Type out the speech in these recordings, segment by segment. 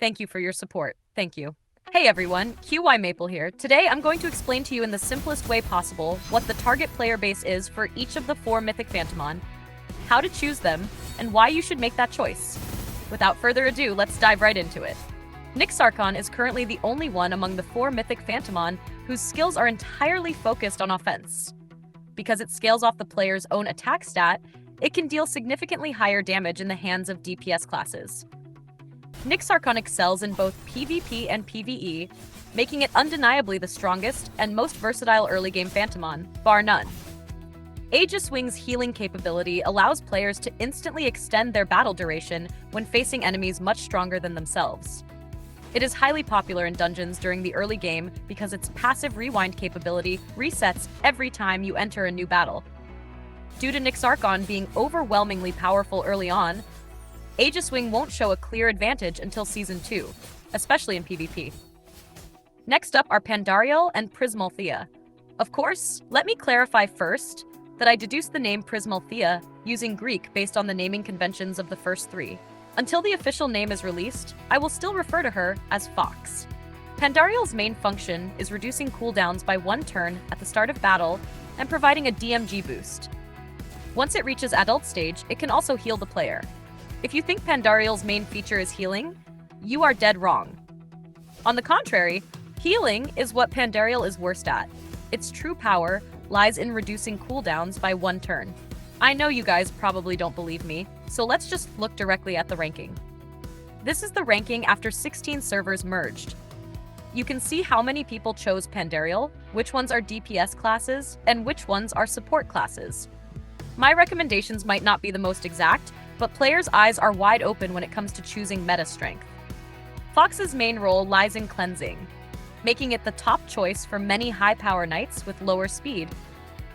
Thank you for your support. Thank you. Hey everyone, QY Maple here. Today I'm going to explain to you in the simplest way possible what the target player base is for each of the 4 mythic Fantomon, how to choose them, and why you should make that choice. Without further ado, let's dive right into it. Nyxarchon is currently the only one among the 4 mythic Fantomon whose skills are entirely focused on offense. Because it scales off the player's own attack stat, it can deal significantly higher damage in the hands of DPS classes. Nyxarchon excels in both PvP and PvE, making it undeniably the strongest and most versatile early-game Fantomon, bar none. Aegis Wing's healing capability allows players to instantly extend their battle duration when facing enemies much stronger than themselves. It is highly popular in dungeons during the early game because its passive rewind capability resets every time you enter a new battle. Due to Nyxarchon being overwhelmingly powerful early on, Aegis Wing won't show a clear advantage until Season 2, especially in PvP. Next up are Pandarial and Prismalthea. Of course, let me clarify first that I deduced the name Prismalthea using Greek based on the naming conventions of the first 3. Until the official name is released, I will still refer to her as Fox. Pandarial's main function is reducing cooldowns by 1 turn at the start of battle and providing a DMG boost. Once it reaches adult stage, it can also heal the player. If you think Pandarial's main feature is healing, you are dead wrong. On the contrary, healing is what Pandarial is worst at. Its true power lies in reducing cooldowns by 1 turn. I know you guys probably don't believe me, so let's just look directly at the ranking. This is the ranking after 16 servers merged. You can see how many people chose Pandarial, which ones are DPS classes, and which ones are support classes. My recommendations might not be the most exact, but players' eyes are wide open when it comes to choosing meta strength. Fox's main role lies in cleansing, making it the top choice for many high-power knights with lower speed,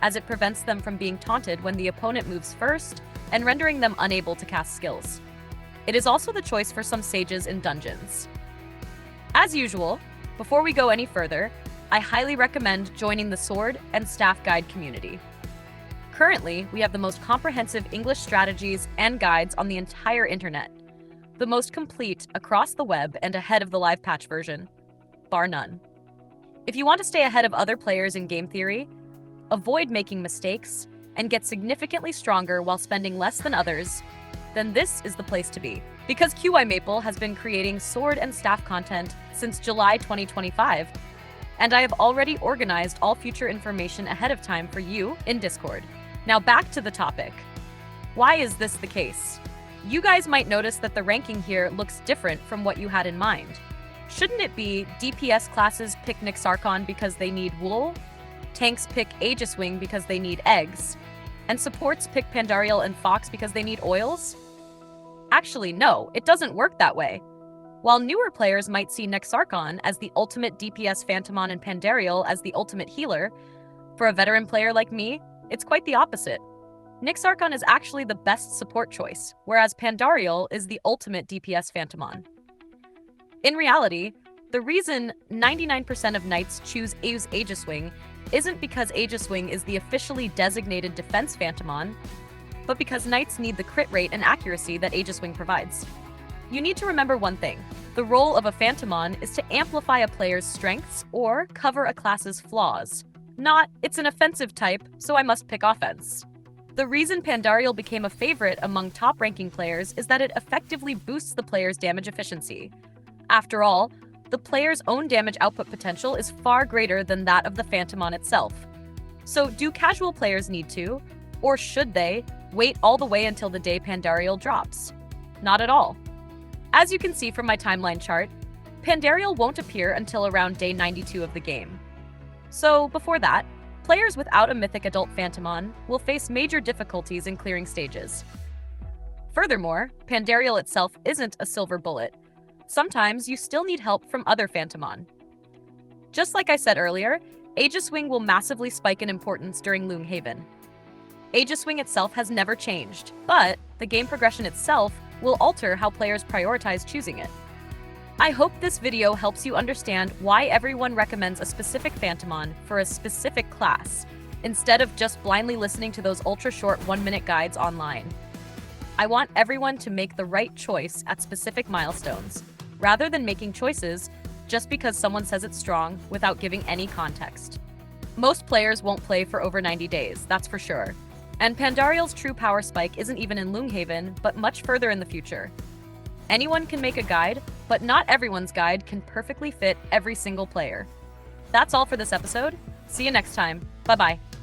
as it prevents them from being taunted when the opponent moves first and rendering them unable to cast skills. It is also the choice for some sages in dungeons. As usual, before we go any further, I highly recommend joining the Sword and Staff Guide community. Currently, we have the most comprehensive English strategies and guides on the entire internet, the most complete across the web and ahead of the live patch version, bar none. If you want to stay ahead of other players in game theory, avoid making mistakes, and get significantly stronger while spending less than others, then this is the place to be. Because QY Maple has been creating sword and staff content since July 2025, and I have already organized all future information ahead of time for you in Discord. Now back to the topic. Why is this the case? You guys might notice that the ranking here looks different from what you had in mind. Shouldn't it be DPS classes pick Nyxarchon because they need wool, tanks pick Aegis Wing because they need eggs, and supports pick Pandarial and Fox because they need oils? Actually, no, it doesn't work that way. While newer players might see Nyxarchon as the ultimate DPS Fantomon and Pandarial as the ultimate healer, for a veteran player like me, it's quite the opposite. Nyxarchon is actually the best support choice, whereas Pandarial is the ultimate DPS Fantomon. In reality, the reason 99% of knights choose Aegis Wing isn't because Aegis Wing is the officially designated defense Fantomon, but because knights need the crit rate and accuracy that Aegis Wing provides. You need to remember one thing. The role of a Fantomon is to amplify a player's strengths or cover a class's flaws. Not, it's an offensive type, so I must pick offense. The reason Pandarial became a favorite among top-ranking players is that it effectively boosts the player's damage efficiency. After all, the player's own damage output potential is far greater than that of the Fantomon itself. So do casual players need to, or should they, wait all the way until the day Pandarial drops? Not at all. As you can see from my timeline chart, Pandarial won't appear until around day 92 of the game. So, before that, players without a mythic adult Fantomon will face major difficulties in clearing stages. Furthermore, Pandarial itself isn't a silver bullet. Sometimes you still need help from other Fantomon. Just like I said earlier, Aegis Wing will massively spike in importance during Loonghaven. Aegis Wing itself has never changed, but the game progression itself will alter how players prioritize choosing it. I hope this video helps you understand why everyone recommends a specific Fantomon for a specific class, instead of just blindly listening to those ultra-short 1-minute guides online. I want everyone to make the right choice at specific milestones. rather than making choices just because someone says it's strong without giving any context. Most players won't play for over 90 days, that's for sure. And Pandarial's true power spike isn't even in Loomhaven, but much further in the future. Anyone can make a guide, but not everyone's guide can perfectly fit every single player. That's all for this episode. See you next time. Bye-bye.